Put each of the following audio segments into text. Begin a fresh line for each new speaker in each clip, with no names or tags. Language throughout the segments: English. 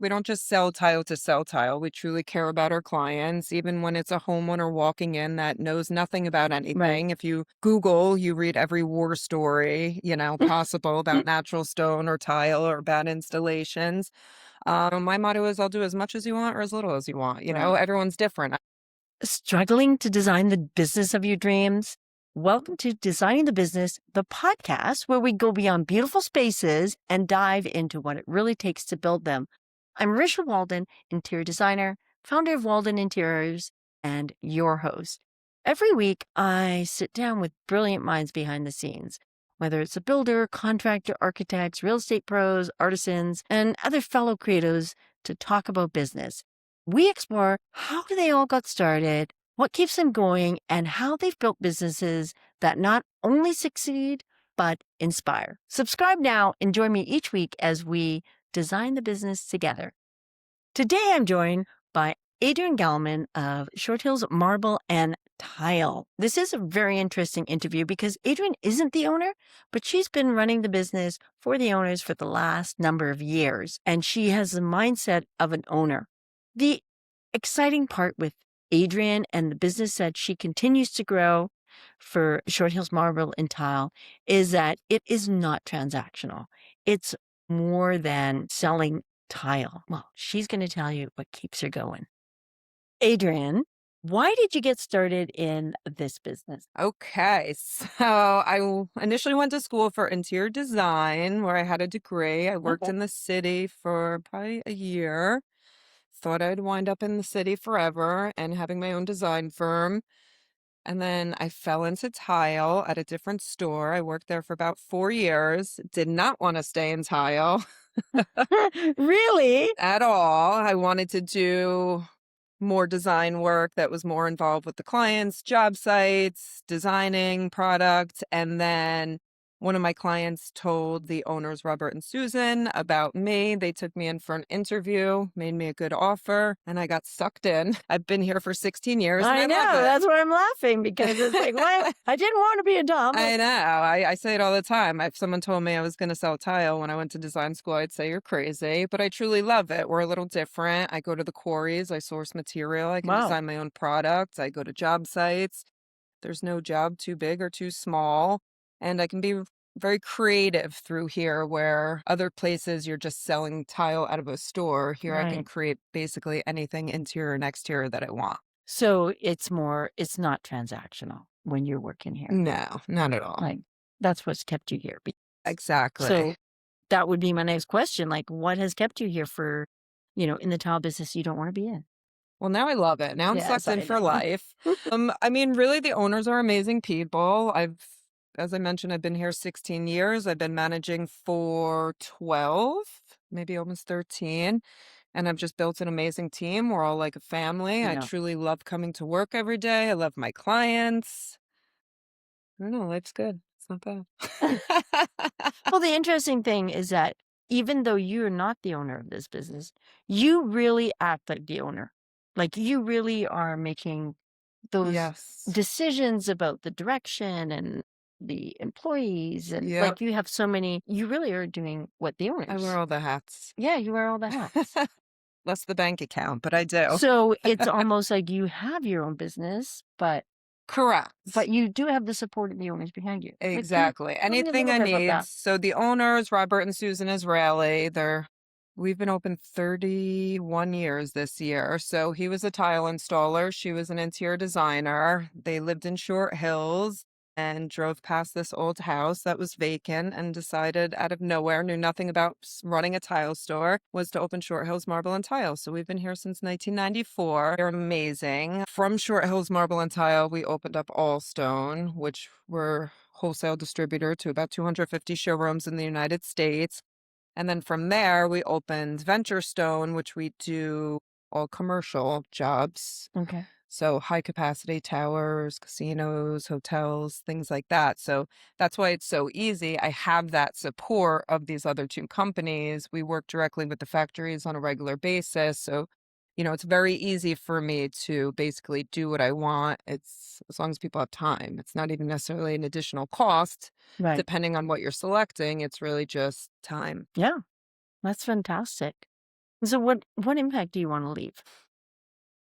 We don't just sell tile to sell tile. We truly care about our clients, even when it's a homeowner walking in that knows nothing about
Right.
anything. If you Google, you read every war story, possible about natural stone or tile or bad installations. My motto is I'll do as much as you want or as little as you want.
Right.
Everyone's different.
Struggling to design the business of your dreams? Welcome to Designing the Business, the podcast where we go beyond beautiful spaces and dive into what it really takes to build them. I'm Risha Walden, interior designer, founder of Walden Interiors, and your host. Every week, I sit down with brilliant minds behind the scenes, whether it's a builder, contractor, architects, real estate pros, artisans, and other fellow creatives to talk about business. We explore how they all got started, what keeps them going, and how they've built businesses that not only succeed, but inspire. Subscribe now and join me each week as we design the business together. Today, I'm joined by Adrienne Gallmann of Short Hills Marble and Tile. This is a very interesting interview because Adrienne isn't the owner, but she's been running the business for the owners for the last number of years, and she has the mindset of an owner. The exciting part with Adrienne and the business that she continues to grow for Short Hills Marble and Tile is that it is not transactional. It's more than selling tile. Well, she's going to tell you what keeps her going. Adrienne, why did you get started in this business?
Okay, so initially went to school for interior design where I had a degree. I worked
Okay.
in the city for probably a year. Thought I'd wind up in the city forever and having my own design firm. And then I fell into tile at a different store. I worked there for about 4 years. Did not want to stay in tile
Really?
at all. I wanted to do more design work that was more involved with the clients, job sites, designing product. And then one of my clients told the owners, Robert and Susan, about me. They took me in for an interview, made me a good offer, and I got sucked in. I've been here for 16 years and
I
I love
know.
it.
That's why I'm laughing because it's like, what? I didn't want to be a dumb.
I know. I say it all the time. If someone told me I was going to sell tile when I went to design school, I'd say you're crazy. But I truly love it. We're a little different. I go to the quarries, I source material, I can
Wow.
design my own products, I go to job sites. There's no job too big or too small. And I can be very creative through here, where other places you're just selling tile out of a store. Here I can
Right.
create basically anything interior and exterior that I want.
So it's not transactional when you're working here.
No, not at all.
Like that's what's kept you here.
Exactly.
So that would be my next question. Like, what has kept you here for, in the tile business you don't want to be in?
Well, now I love it. Now I'm
Yes,
sucked in
I
for
know.
life. Really, the owners are amazing people. As I mentioned, I've been here 16 years. I've been managing for 12, maybe almost 13. And I've just built an amazing team. We're all like a family. I
Yeah.
truly love coming to work every day. I love my clients. I don't know, life's good. It's not bad.
Well, the interesting thing is that even though you're not the owner of this business, you really act like the owner. Like you really are making those
Yes.
decisions about the direction and the employees. And
Yep.
like you have so many, you really are doing what the
I wear
owners.
all the hats.
Yeah, you wear all the hats.
Less the bank account, but I do.
So it's almost like you have your own business, but
Correct.
you do have the support of the owners behind you. Like,
Exactly.
tell me a
Anything
little
I
bit about
need.
that.
So the owners, Robert and Susan Israeli, we've been open 31 years this year. So he was a tile installer. She was an interior designer. They lived in Short Hills and drove past this old house that was vacant and decided out of nowhere, knew nothing about running a tile store, was to open Short Hills Marble and Tile. So we've been here since 1994. They're amazing. From Short Hills Marble and Tile, we opened up All Stone, which were wholesale distributor to about 250 showrooms in the United States. And then from there, we opened Venture Stone, which we do all commercial jobs.
Okay.
So high capacity towers, casinos, hotels, things like that. So that's why it's so easy. I have that support of these other two companies. We work directly with the factories on a regular basis. So, it's very easy for me to basically do what I want. It's as long as people have time. It's not even necessarily an additional cost,
Right.
depending on what you're selecting. It's really just time.
Yeah. That's fantastic. So what impact do you want to leave?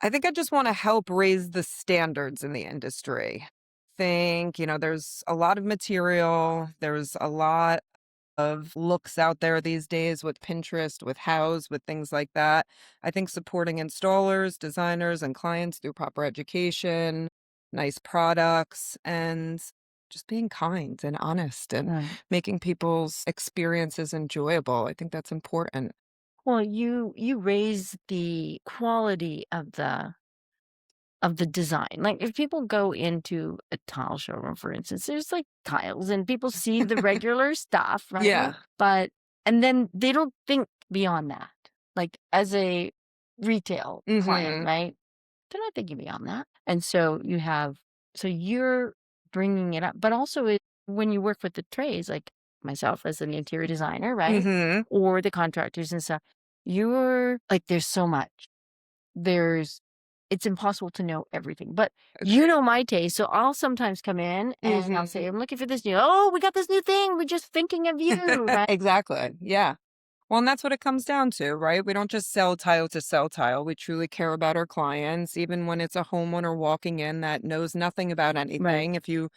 I think I just want to help raise the standards in the industry. Think, there's a lot of material, there's a lot of looks out there these days with Pinterest, with House, with things like that. I think supporting installers, designers, and clients through proper education, nice products, and just being kind and honest and
Right.
making people's experiences enjoyable. I think that's important.
Well, you raise the quality of the design. Like if people go into a tile showroom, for instance, there's like tiles and people see the regular stuff, right?
Yeah.
But and then they don't think beyond that. Like as a retail client,
Mhm.
right? They're not thinking beyond that. And so so you're bringing it up, but also when you work with the trades, like myself as an interior designer, right?
Mhm.
Or the contractors and stuff, you're like, there's so much. There's it's impossible to know everything, but you
Agreed.
know my taste, so I'll sometimes come in and I'll say,
Mhm.
"I'm looking for this new oh, we got this new thing. We're just thinking of you," right?
Exactly. Yeah. Well, and that's what it comes down to, right? We don't just sell tile to sell tile. We truly care about our clients, even when it's a homeowner walking in that knows nothing about
Right.
anything. If you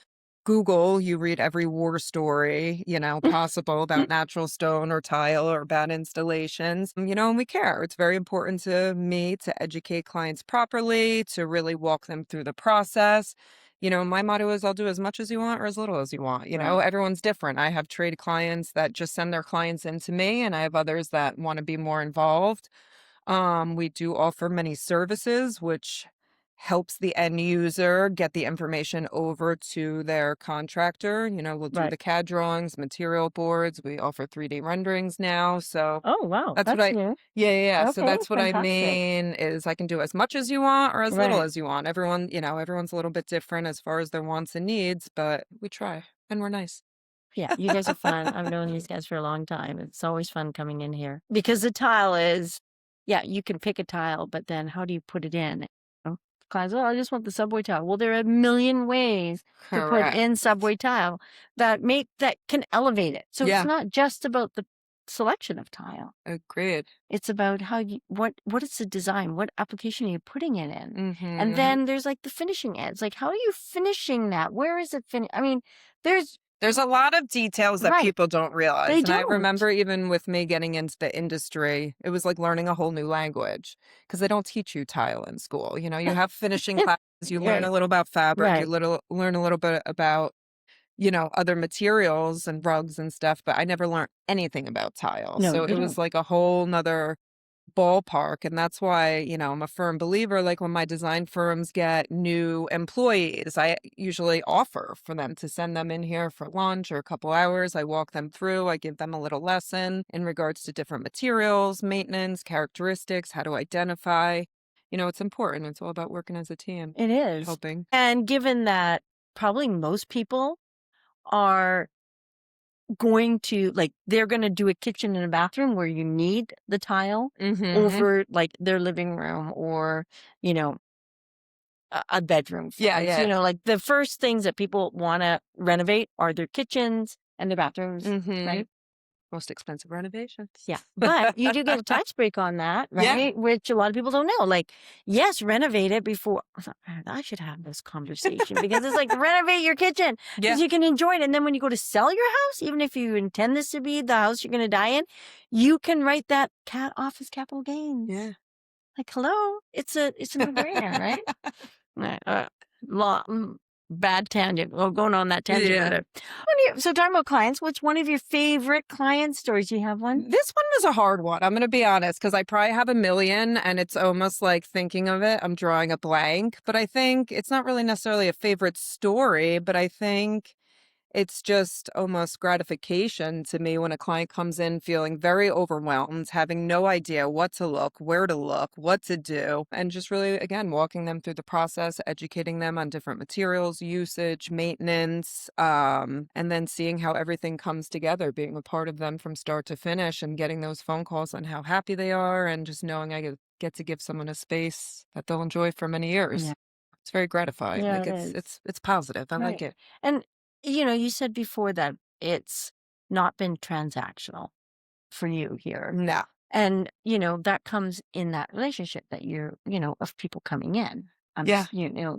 Google, you read every war story, possible about natural stone or tile or bad installations, and we care. It's very important to me to educate clients properly, to really walk them through the process. My motto is I'll do as much as you want or as little as you want.
Right.
Everyone's different. I have trade clients that just send their clients in to me, and I have others that want to be more involved. We do offer many services, which helps the end user get the information over to their contractor. We'll do
Right.
the CAD drawings, material boards. We offer 3D renderings now. So
Oh, wow,
that's what
that's
I,
new.
yeah, yeah, yeah. So
Okay,
that's what I
fantastic.
mean is I can do as much as you want or as little
Right.
as you want. Everyone's a little bit different as far as their wants and needs, but we try and we're nice.
Yeah, you guys are fun. I've known these guys for a long time. It's always fun coming in here because the tile is, yeah, you can pick a tile, but then how do you put it in? Oh, clients, oh, I just want the subway tile. Well, there are a million ways to put
Correct.
in subway tile that can elevate it. So it's
Yeah,
not just about the selection of tile.
agreed.
It's about how you what is the design? What application are you putting it in? And
Hmm.
then there's like the finishing ends. Like how are you finishing that? Where is it I mean, there's
There's a lot of details that
right.
people don't realize,
They
and I
don't.
remember even with me getting into the industry, it was like learning a whole new language because they don't teach you tile in school. You have finishing classes, you learn
Right,
a little about fabric, you
right.
little learn a little bit about, other materials and rugs and stuff, but I never learned anything about tile.
No,
So
you
it was
don't.
like a whole nother ballpark, and that's why, I'm a firm believer, like, when my design firms get new employees, I usually offer for them to send them in here for lunch or a couple hours. I walk them through, I give them a little lesson in regards to different materials, maintenance, characteristics, how to identify. It's important. It's all about working as a team,
It is.
helping.
And given that probably most people are going to like they're gonna do a kitchen and a bathroom where you need the tile
Mhm.
over like their living room or, you know, a bedroom, for
Yeah,
instance.
yeah.
Like the first things that people wanna renovate are their kitchens and their bathrooms,
Mhm.
right?
Most expensive renovations.
Yeah, but you do get a tax break on that,
Yeah.
right? Which a lot of people don't know. Like, yes, renovate it before. I thought, "Man, I should have this conversation because it's like renovate your kitchen because
Yeah.
you can enjoy it. And then when you go to sell your house, even if you intend this to be the house you're going to die in, you can write that cat off as capital gains.
Yeah.
Like, hello, it's a no brainer, right? Right, law, bad tangent. Well, going on that tangent with
Yeah.
it. So talking about clients, what's one of your favorite client stories? Do you have one?
This one was a hard one, I'm gonna be honest, because I probably have a million, and it's almost like thinking of it, I'm drawing a blank, but I think it's not really necessarily a favorite story, but I think it's just almost gratification to me when a client comes in feeling very overwhelmed, having no idea what to look, where to look, what to do, and just really, again, walking them through the process, educating them on different materials, usage, maintenance, and then seeing how everything comes together, being a part of them from start to finish and getting those phone calls on how happy they are and just knowing I get to give someone a space that they'll enjoy for many
Yeah.
years. It's very gratifying.
Yeah,
Like
it
it's
is.
it's it's positive. I like
Right.
it.
And, you said before that it's not been transactional for you here.
No.
And, that comes in that relationship that of people coming in.
Yeah.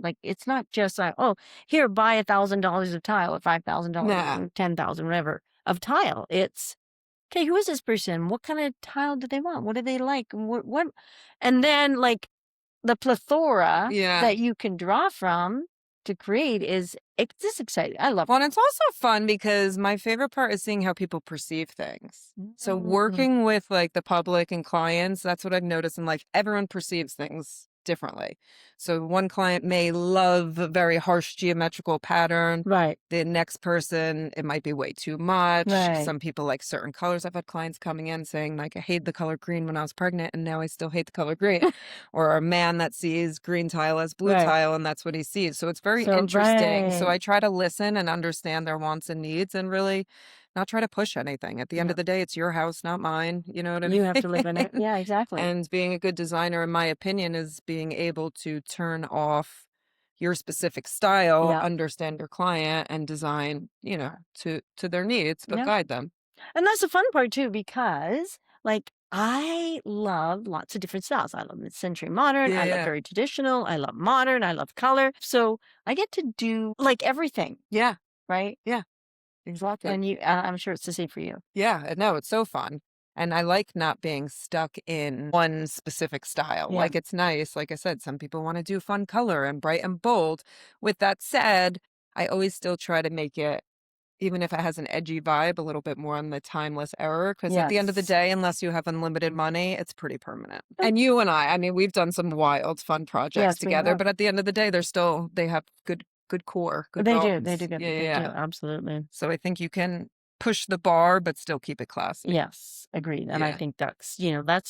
Like it's not just like, oh, here, buy $1,000 of tile or $5,000
Nah.
or 10,000, whatever of tile. It's okay. Who is this person? What kind of tile do they want? What do they like? What? And then like the plethora
Yeah.
that you can draw from to create it's just exciting. I love
Well, and it's also fun because my favorite part is seeing how people perceive things.
it.
So working with like the public and clients, that's what I've noticed. And like everyone perceives things differently. So one client may love a very harsh geometrical pattern.
Right.
The next person, it might be way too much.
Right.
Some people like certain colors. I've had clients coming in saying like, I hate the color green when I was pregnant and now I still hate the color green. Or a man that sees green tile as blue
Right.
tile and that's what he sees. So it's very
So,
interesting. So
right.
I try to listen and understand their wants and needs and really not try to push anything. At the end
Yeah.
of the day, it's your house, not mine. You know what I
You have to live in it.
mean?
Yeah, exactly.
And being a good designer, in my opinion, is being able to turn off your specific style,
Yeah.
understand your client, and design, to their needs, but
Yeah.
guide them.
And that's the fun part too, because like I love lots of different styles. I love mid-century modern.
Yeah,
I love
yeah,
very traditional. I love modern. I love color. So I get to do like everything,
yeah,
right?
yeah, exactly.
And I'm sure it's the same for you.
Yeah, no, it's so fun. And I like not being stuck in one specific style.
Yeah.
Like it's nice. Like I said, some people want to do fun color and bright and bold. With that said, I always still try to make it, even if it has an edgy vibe, a little bit more on the timeless era. Because at the end of the
Yes.
day, unless you have unlimited money, it's pretty permanent. And you and I mean, we've done some wild, fun projects
Yes, we
together,
have.
but at the end of the day, they have good core, good
They do. They
bones.
do get
Yeah, yeah,
they do.
yeah.
Absolutely.
So I think you can push the bar, but still keep it classy.
Yes, agreed. And I
Yeah.
think that's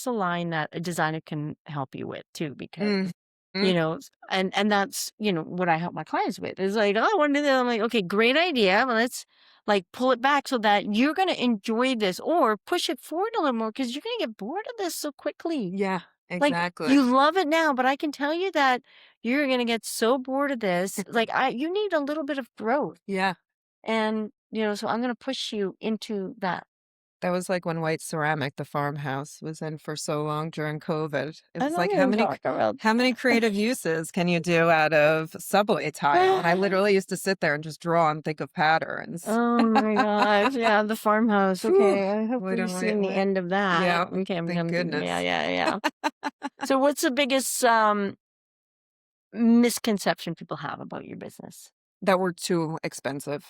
the line that a designer can help you with too, because
Mm. Mm.
and that's what I help my clients with is like, oh, I want to do that. I'm like, okay, great idea. But let's like pull it back so that you're going to enjoy this or push it forward a little more because you're going to get bored of this so quickly.
Yeah,
Like
exactly.
you love it now, but I can tell you that you're going to get so bored of this. Like you need a little bit of growth.
Yeah.
And, so I'm going to push you into that.
That was like when white ceramic, the farmhouse, was in for so long during COVID. It
I
was
know
like,
what I'm talking about.
how many creative uses can you do out of subway tile? And I literally used to sit there and just draw and think of patterns.
Oh my gosh. Yeah, the farmhouse.
Whew.
Okay. I hope
Wait,
we've
wait,
seen the
wait.
end of that.
Yeah,
Okay, I'm
thank
gonna yeah,
goodness.
yeah, yeah. So what's the biggest misconception people have about your business?
That were too expensive.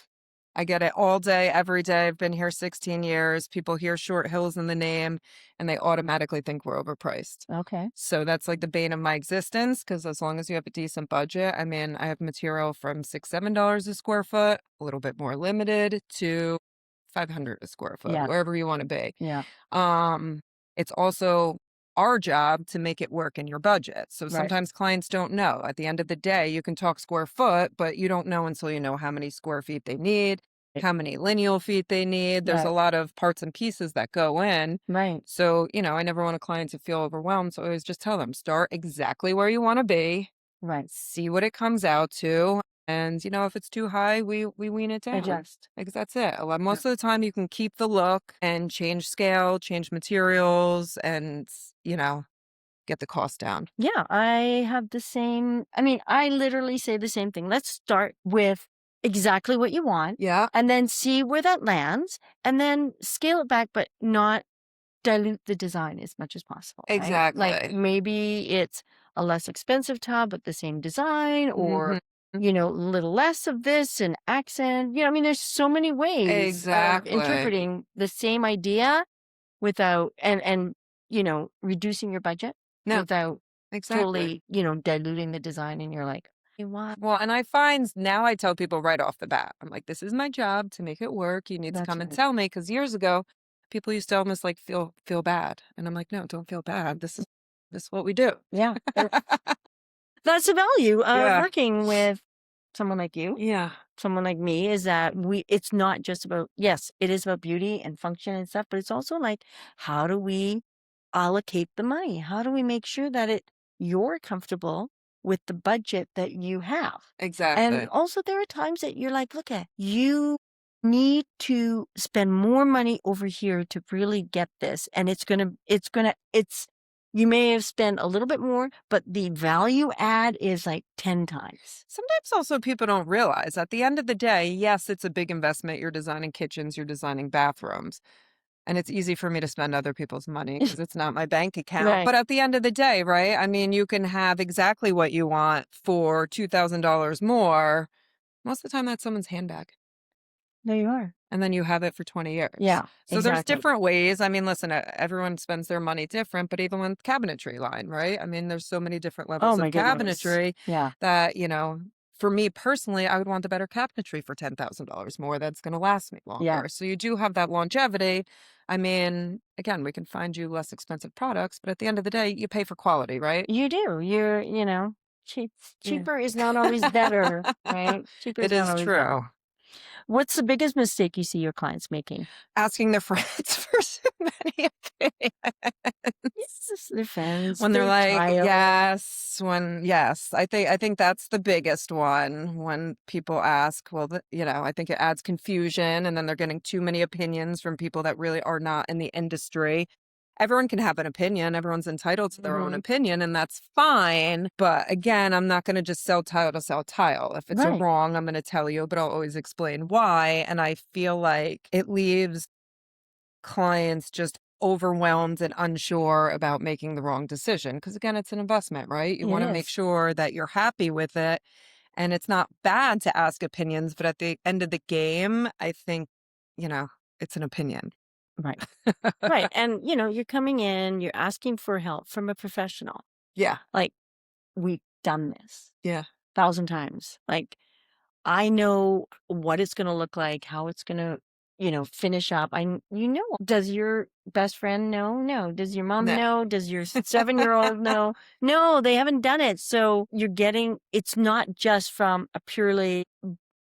I get it all day, every day. I've been here 16 years. People hear Short Hills in the name and they automatically think we're overpriced.
Okay.
So that's like the bane of my existence because as long as you have a decent budget, I mean, I have material from $6, $7 a square foot, a little bit more limited to 500 a square foot,
Yeah.
wherever you want to be.
Yeah.
It's also our job to make it work in your budget. So
Right.
sometimes clients don't know. At the end of the day, you can talk square foot, but you don't know until you know how many square feet they need, how many lineal feet they need. There's a
Right.
lot of parts and pieces that go in.
Right.
So, I never want a client to feel overwhelmed. So I always just tell them, start exactly where you want to be,
Right.
see what it comes out to. And, if it's too high, we wean it down.
Adjust.
Because that's it. Most of the time, you can keep the look and change scale, change materials, and, get the cost down.
Yeah, I have the same. I mean, I literally say the same thing. Let's start with exactly what you want
Yeah,
and then see where that lands and then scale it back, but not dilute the design as much as possible. Right? Like
exactly.
maybe it's a less expensive tub, but the same design, or
Mhm.
a little less of this and accent. I mean, there's so many ways of
Exactly.
interpreting the same idea without reducing your budget
No,
without
exactly.
totally, diluting the design. And you're like, "Hey, what?
Well, and I find now I tell people right off the bat, I'm like, this is my job to make it work. You need to
That's
come and
right.
tell me. Because years ago, people used to almost like feel bad. And I'm like, no, don't feel bad. This is what we do.
Yeah. That's the value of
Yeah.
working with someone like you,
Yeah.
someone like me, is that it's not just about, yes, it is about beauty and function and stuff, but it's also like, how do we allocate the money? How do we make sure that you're comfortable with the budget that you have? And
Exactly.
also there are times that you're like, look at you. need to spend more money over here to really get this. And you may have spent a little bit more, but the value add is like 10 times.
Sometimes also people don't realize at the end of the day, yes, it's a big investment. You're designing kitchens, you're designing bathrooms. And it's easy for me to spend other people's money because it's not my bank account.
Right.
But at the end of the day, right? I mean, you can have exactly what you want for $2,000 more. Most of the time, that's someone's handbag.
There you are.
And then you have it for 20 years.
Yeah,
So there's
exactly.
different ways. I mean, listen, everyone spends their money different, but even with cabinetry line, right? I mean, there's so many different
Oh
levels
my
of
goodness.
cabinetry
Yeah.
that, for me personally, I would want the better cabinetry for $10,000 more that's going to last me longer.
Yeah.
So you do have that longevity. I mean, again, we can find you less expensive products, but at the end of the day, you pay for quality, right?
You do. Cheap,
Yeah.
cheaper is not always better, right? Cheaper is
It
not
is
always
true.
better. What's the biggest mistake you see your clients making?
Asking their friends for so many opinions.
Yes, their friends,
When they're
their
like,
child.
yes, I think that's the biggest one when people ask, well, I think it adds confusion and then they're getting too many opinions from people that really are not in the industry. Everyone can have an opinion. Everyone's entitled to their own opinion, and that's fine. But again, I'm not going to just sell tile to sell tile. If it's a
Right.
wrong, I'm going to tell you, but I'll always explain why. And I feel like it leaves clients just overwhelmed and unsure about making the wrong decision. Because again, it's an investment, right? You
It
want to make
is.
sure that you're happy with it. And it's not bad to ask opinions, but at the end of the game, I think, it's an opinion.
Right. Right. And, you're coming in, you're asking for help from a professional.
Yeah.
Like, we've done this
Yeah.
1,000 times. Like, I know what it's going to look like, how it's going to, finish up. Does your best friend know? No. Does your mom
No.
know? Does your 7-year-old know? No, they haven't done it. So it's not just from a purely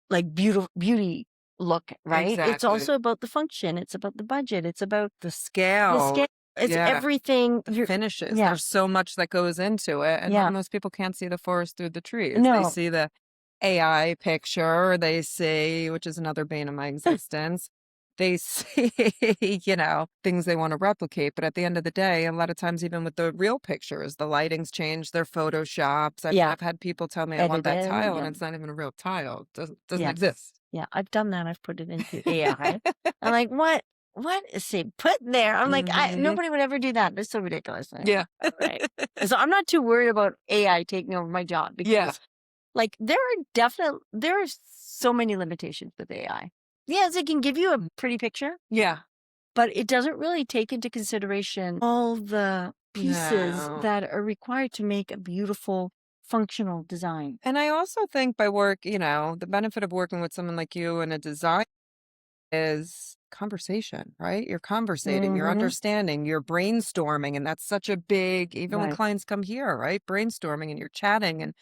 like beauty look, right? It's
Exactly.
also about the function. It's about the budget. It's about
The
the
scale.
scale. It's
Yeah.
everything.
The finishes.
Yeah.
There's so much that goes into it. And
Yeah.
most people can't see the forest through the trees. They
No.
see the AI picture, they see, which is another bane of my existence. They see, things they want to replicate. But at the end of the day, a lot of times, even with the real pictures, the lighting's changed, they're photoshops.
Yeah.
I've had people tell me I want that
Edited,
tile, and
yeah.
it's not even a real tile. Doesn't
Yeah.
exist.
Yeah, I've done that. I've put it into AI. I'm like, what is he put there? I'm like, nobody would ever do that. That's so ridiculous.
Yeah.
Right. So I'm not too worried about AI taking over my job because
Yeah.
like there are so many limitations with AI. Yes, it can give you a pretty picture,
Yeah.
but it doesn't really take into consideration all the pieces
No.
that are required to make a beautiful functional design.
And I also think by the benefit of working with someone like you in a design is conversation, right? You're conversating, you're understanding, you're brainstorming. And that's such a big, even when
Right.
clients come here, right? Brainstorming and you're chatting and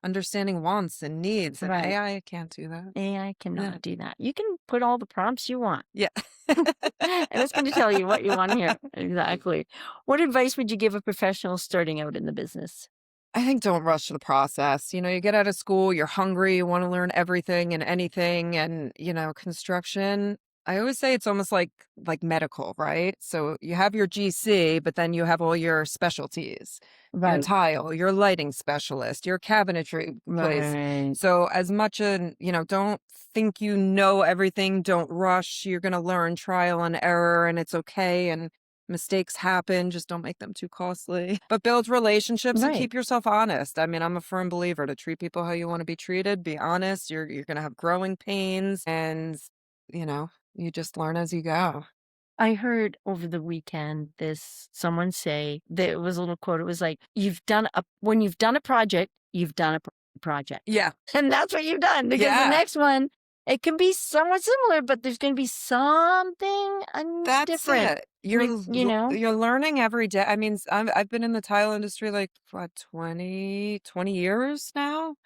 understanding wants and needs. And
Right.
AI can't do that.
AI cannot
Yeah.
do that. You can put all the prompts you want,
Yeah.
and it's going to tell you what you want to hear. Exactly. What advice would you give a professional starting out in the business?
I think don't rush the process. You get out of school, you're hungry, you want to learn everything and anything. And, construction, I always say it's almost like medical, right? So you have your GC, but then you have all your specialties. Your
Right.
tile, your lighting specialist, your cabinetry place.
Right.
So as much don't think you know everything, don't rush. You're going to learn trial and error and it's okay. And mistakes happen, just don't make them too costly. But build relationships and
Right.
keep yourself honest. I mean, I'm a firm believer to treat people how you want to be treated, be honest. You're going to have growing pains and, you just learn as you go.
I heard over the weekend someone say that it was a little quote. It was like, when you've done a project, you've done a project.
Yeah.
And that's what you've done because
Yeah.
the next one, it can be somewhat similar, but there's going to be something
That's
different.
it. You're,
Like,
you're learning every day. I mean, I've been in the tile industry like, what, 20 years now?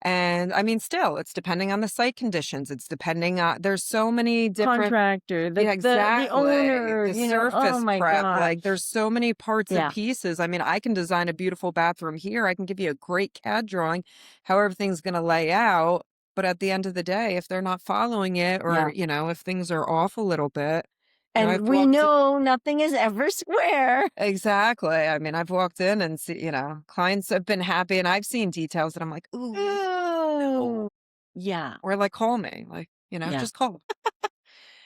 And I mean, still, it's depending on the site conditions. It's depending on, there's so many different
contractor,
Yeah,
the owner,
the
oh
surface
my
prep.
gosh.
Like there's so many parts
Yeah.
and pieces. I mean, I can design a beautiful bathroom here. I can give you a great CAD drawing, how everything's going to lay out. but at the end of the day, if they're not following it or,
Yeah.
you know, if things are off a little bit, you know, I've
And we
walked
know nothing is ever square.
exactly. I mean, I've walked in and see, you know, clients have been happy and I've seen details that I'm like, ooh, no.
Oh, yeah.
Or like, call me, like, you know,
Yeah.
just call.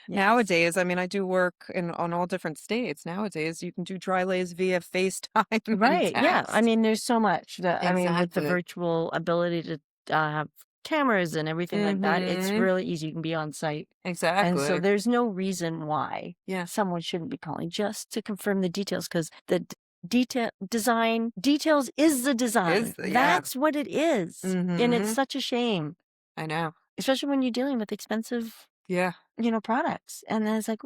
Yes.
Nowadays, I mean, I do work in on all different states. Nowadays, you can do dry lays via FaceTime and
Right. Yeah. I
text.
mean, there's so much that, I mean, with the
Exactly.
virtual ability to have cameras and everything like that, it's
Mhm.
really easy. You can be on site. And so
Exactly.
there's no reason why
Yeah.
someone shouldn't be calling just to confirm the details because the detail design details is the design.
Yeah.
That's what it is. And it's
Mhm.
such a shame,
I know.
especially when you're dealing with expensive,
Yeah,
products. And then it's like,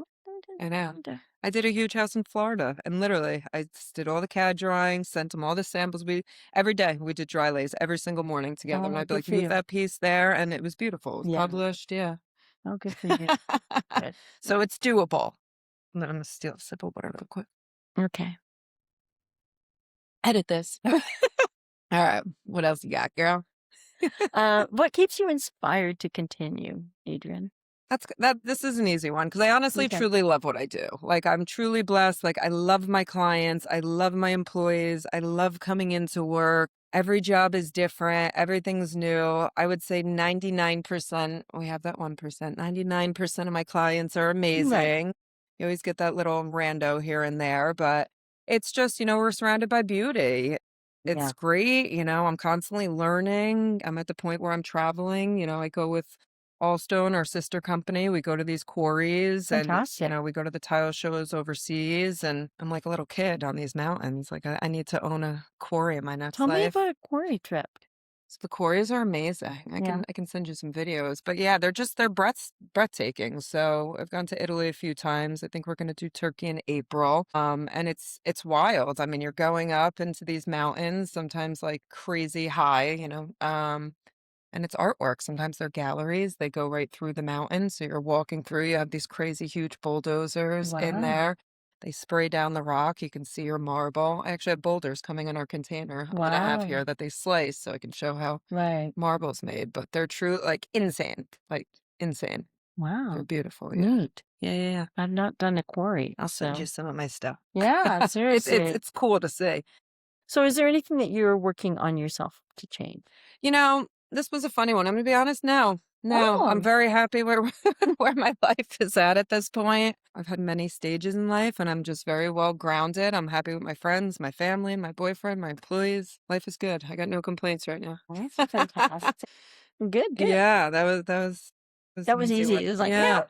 I know. I did a huge house in Florida, and literally, I just did all the CAD drawings, sent them all the samples. We every day we did dry lays every single morning together, and
oh,
I'd be
good
like,
for
"Move
you.
that piece there," and it was beautiful. It was
Yeah.
published, yeah.
Oh, good for you. Good.
So it's doable. I'm gonna steal a sip of water real quick.
Okay.
Edit this. All right, what else you got, girl?
What keeps you inspired to continue, Adrian?
This is an easy one because I honestly
Okay.
truly love what I do. Like, I'm truly blessed. Like, I love my clients. I love my employees. I love coming into work. Every job is different. Everything's new. I would say 99%, we have that 1%, 99% of my clients are
Right.
amazing. You always get that little rando here and there, but it's just, you know, we're surrounded by beauty.
Yeah.
It's great. You know, I'm constantly learning. I'm at the point where I'm traveling. You know, I go with Allstone, our sister company, we go to these quarries and, you
Fantastic.
know, we go to the tile shows overseas and I'm like a little kid on these mountains. Like I need to own a quarry in my next
Tell me
life.
about a quarry trip.
So the quarries are amazing.
Yeah.
I can send you some videos. But yeah, they're breathtaking. So I've gone to Italy a few times. I think we're gonna do Turkey in April. And it's wild. I mean, you're going up into these mountains, sometimes like crazy high, you know. And it's artwork. Sometimes they're galleries. They go right through the mountains. So you're walking through, you have these crazy huge bulldozers in
Wow.
there. They spray down the rock. You can see your marble. I actually have boulders coming in our container I'm gonna have
Wow.
here that they slice so I can show how
Right.
marble's made. But they're true, like insane. Like insane. They're
Wow.
beautiful. Yeah.
Neat.
Yeah, yeah, yeah.
I've not done a quarry,
I'll send you
so
some of my stuff.
yeah, seriously.
It's cool to see.
So is there anything that you're working on yourself to change?
You know, this was a funny one. I'm gonna be honest. No, no, I'm
Oh,
very happy where where my life is at this point. I've had many stages in life, and I'm just very well grounded. I'm happy with my friends, my family, my boyfriend, my employees. Life is good. I got no complaints right now.
that's fantastic. Good, good.
Yeah, that was
That
an
was
easy
easy.
one.
It was like,
Yeah,
yeah.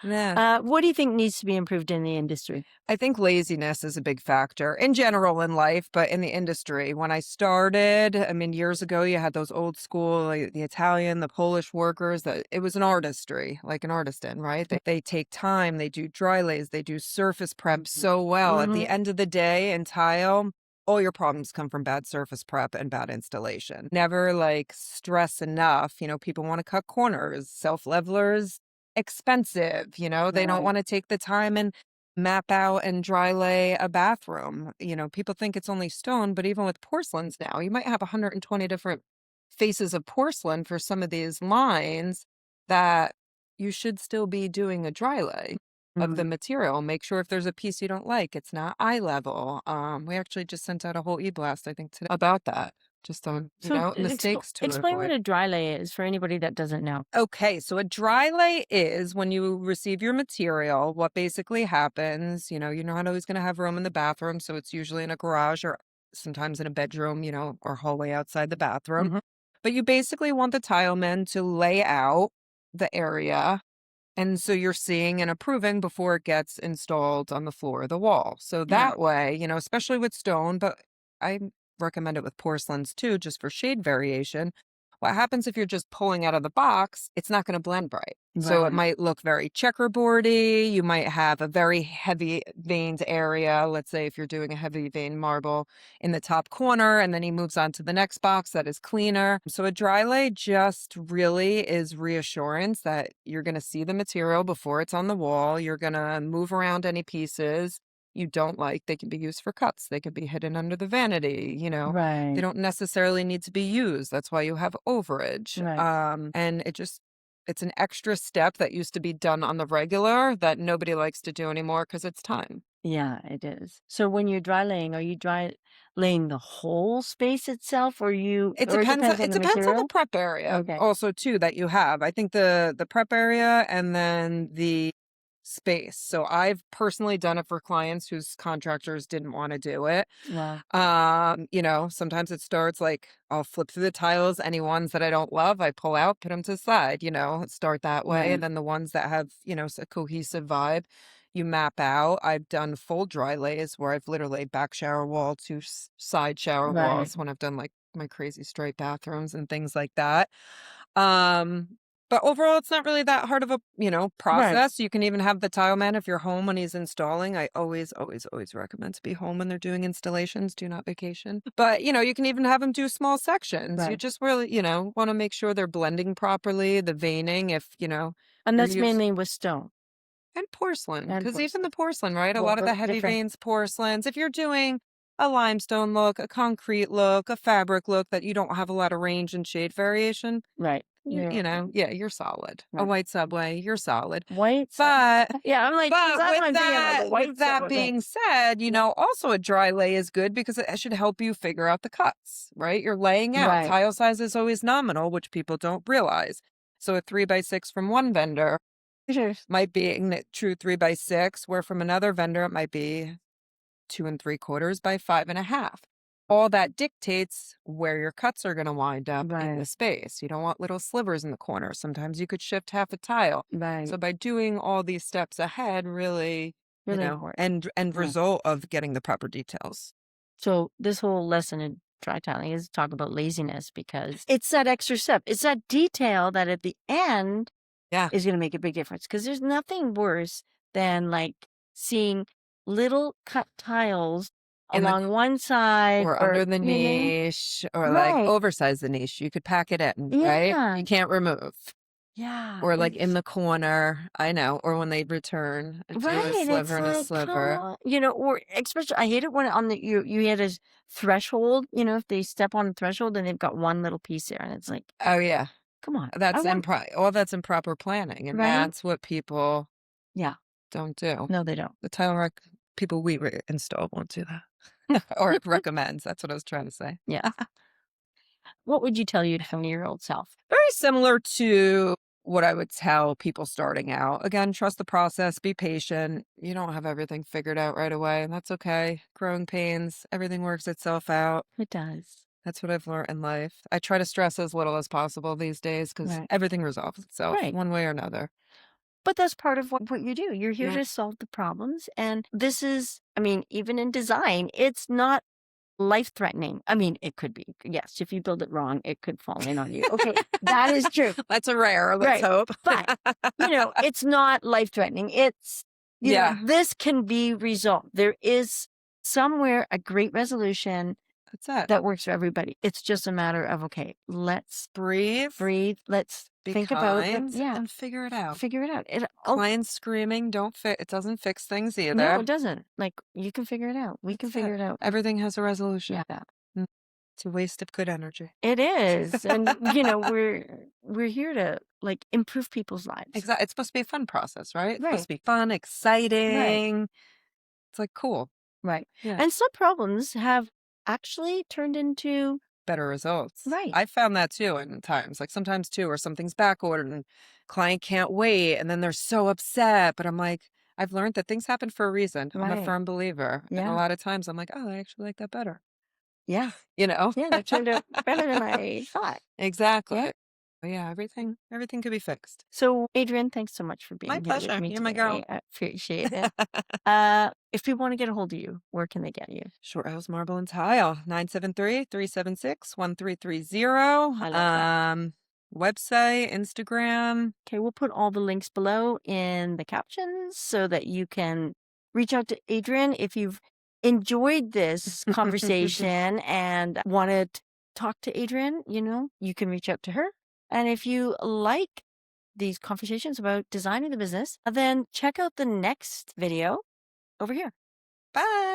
yeah.
What do you think needs to be improved in the industry?
I think laziness is a big factor in general in life, but in the industry. When I started, I mean, years ago, you had those old school, like the Italian, the Polish workers, that it was an artistry, like an artisan, right? They take time, they do dry lays, they do surface prep so well. At the
Mm-hmm.
end of the day, in tile, all your problems come from bad surface prep and bad installation. Never like stress enough. You know, people want to cut corners, self levelers, expensive, you know, they don't
Right.
want to take the time and map out and dry lay a bathroom. You know, people think it's only stone, but even with porcelains now, you might have 120 different faces of porcelain for some of these lines that you should still be doing a dry lay of the
Mm.
material. Make sure if there's a piece you don't like, it's not eye level. We actually just sent out a whole e-blast, I think, today about that. Just on, you
So
know, mistakes to
explain what
avoid.
a dry lay is for anybody that doesn't know.
Okay, so a dry lay is when you receive your material, what basically happens, you're not always going to have room in the bathroom, so it's usually in a garage or sometimes in a bedroom, or hallway outside the bathroom.
Mhm.
But you basically want the tile men to lay out the area. And so you're seeing and approving before it gets installed on the floor of the wall. So
Yeah.
that way, especially with stone, but I recommend it with porcelains too, just for shade variation. What happens if you're just pulling out of the box? It's not going to blend right. So it
Right.
might look very checkerboardy. You might have a very heavy veined area. Let's say if you're doing a heavy vein marble in the top corner, and then he moves on to the next box that is cleaner. So a dry lay just really is reassurance that you're going to see the material before it's on the wall. You're going to move around any pieces. you don't like, they can be used for cuts. They can be hidden under the vanity, They
Right.
don't necessarily need to be used. That's why you have overage.
Right.
And it's an extra step that used to be done on the regular that nobody likes to do anymore because it's time.
Yeah, it is. So when you're dry laying, are you dry laying the whole space itself or it depends on
It
the
depends on the
material?
prep area
Okay.
also too that you have. I think the prep area and then the space. So I've personally done it for clients whose contractors didn't want to do it.
Wow.
Sometimes it starts like I'll flip through the tiles. Any ones that I don't love, I pull out, put them to the side, start that way. And
Right.
then the ones that have, a cohesive vibe, you map out. I've done full dry lays where I've literally back shower wall, two side shower
Right.
walls when I've done like my crazy straight bathrooms and things like that. Um, but overall, it's not really that hard of a,
Right.
process. You can even have the tile man if you're home when he's installing. I always, always, always recommend to be home when they're doing installations. Do not vacation. But, you can even have them do small sections. You
Right.
just really, want to make sure they're blending properly, the veining, if,
And
you're
that's
used
mainly with stone
and porcelain,
and
because even the
porcelain.
porcelain, right? A
Well,
lot of the
they're
heavy
different.
veins porcelains, if you're doing a limestone look, a concrete look, a fabric look that you don't have a lot of range and shade variation,
Right.
yeah, you're solid. A
Right.
white subway, you're solid.
White.
But
Yeah, I'm like, 'cause
but
that's what
with
I'm thinking about, the
with
white
that
subway.
being said,
Yeah.
also a dry lay is good because it should help you figure out the cuts, right? You're laying out.
Right.
Tile size is always nominal, which people don't realize. So a 3x6 from one vendor
Sure.
might be a true 3x6, where from another vendor it might be 2 3/4 by 5.5. All that dictates where your cuts are going to wind up in the
Right.
space. You don't want little slivers in the corner. Sometimes you could shift half a tile.
Right.
So by doing all these steps ahead, really,
Really important.
end
Right.
result of getting the proper details.
So this whole lesson in dry tiling is talk about laziness because it's that extra step. It's that detail that at the end
Yeah.
is going to make a big difference. Because there's nothing worse than like seeing little cut tiles
In the
along one side
or
or,
under the niche or like
right.
oversize the niche. You could pack it in, right?
Yeah.
You can't remove.
Yeah.
Or like in the corner, I know, or when they return, do a
Right. It's
sliver and a
like, come
sliver.
on. Or especially, I hate it when on you had a threshold, if they step on the threshold and they've got one little piece there and it's like,
Oh, yeah.
come on. I
That's
want,
all that's improper planning, and
right?
that's what people
Yeah.
don't do.
No, they don't.
The tile rec people we install won't do that. Or recommends, that's what I was trying to say.
Yeah. What would you tell your 20-year-old self?
Very similar to what I would tell people starting out. Again, trust the process, be patient. You don't have everything figured out right away, and that's okay. Growing pains, everything works itself out.
It does.
That's what I've learned in life. I try to stress as little as possible these days because
Right.
everything resolves itself
Right.
one way or another.
But that's part of what you do. You're here
Yeah.
to solve the problems. And this is, even in design, it's not life threatening. It could be. Yes, if you build it wrong, it could fall in on you. Okay, that is true.
That's a rare, let's
Right.
hope.
But, it's not life threatening. It's,
Yeah.
this can be resolved. There is somewhere a great resolution
That's it.
that works for everybody. It's just a matter of, okay, let's
Breathe,
let's
be
think about it.
kind,
Yeah,
and figure it out.
figure it out.
Clients screaming, it doesn't fix things either.
No, it doesn't. Like, you can figure it out. We can
That's
figure it out.
Everything has a resolution.
Yeah,
Mm. It's a waste of good energy.
it is. And, we're here to, like, improve people's lives.
Exactly. It's supposed to be a fun process, right? It's
Right.
supposed to be fun, exciting. It's like cool.
Right.
Yeah.
And some problems have actually turned into,
Better results.
right.
I found that too in times. Like sometimes too, where something's back ordered and client can't wait and then they're so upset. But I'm like, I've learned that things happen for a reason. I'm a
Right.
firm believer. And a
Yeah.
lot of times I'm like, oh, I actually like that better.
Yeah.
Yeah,
That turned out better than I thought.
exactly.
Yeah.
But yeah, everything could be fixed.
So, Adrienne, thanks so much for being
My
here
pleasure.
with me
You're my
today.
girl.
I appreciate it. If people want to get a hold of you, where can they get you?
Short House Marble and Tile, 973-376-1330.
I love that.
Website, Instagram.
Okay, we'll put all the links below in the captions so that you can reach out to Adrienne if you've enjoyed this conversation and want to talk to Adrienne. You can reach out to her. And if you like these conversations about designing the business, then check out the next video over here.
Bye.